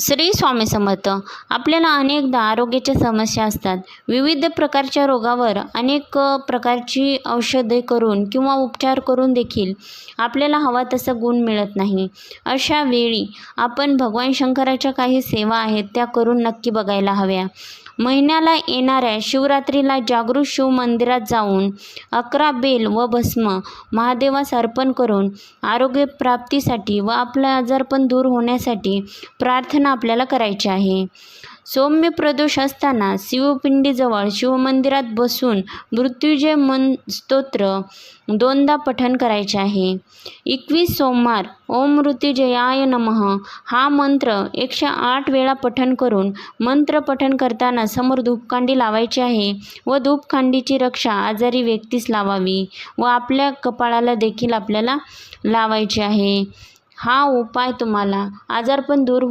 श्री स्वामी समर्थ. आपल्याला अनेकदा आरोग्याच्या समस्या असतात. विविध प्रकारच्या रोगावर अनेक प्रकारची औषधे करून किंवा उपचार करून देखील आपल्याला हवा तसा गुण मिळत नाही. अशा वेळी आपण भगवान शंकराच्या काही सेवा आहेत त्या करून नक्की बघायला हव्या. महिन्याला येणाऱ्या शिवरात्रीला जागृत शिव मंदिरात जाऊन 11 बेल व भस्म महादेवास अर्पण करून आरोग्य प्राप्तीसाठी व आपलं आजारपण दूर होण्यासाठी प्रार्थना आपल्याला करायची आहे. सौम्य प्रदोष असताना शिवपिंडीजवळ शिवमंदिरात बसून मृत्युंजय स्तोत्र 2दा पठण करायचे आहे. 21 सोमवार ओम मृत्युंजयाय नमः हा मंत्र 108 वेळा पठण करून मंत्र पठण करताना समोर धूपकांडी लावायची आहे व धूपकांडीची रक्षा आजारी व्यक्तीस लावावी व आपल्या कपाळाला देखील आपल्याला लावायची आहे. हा उपाय तुम्हाला आजारपण दूर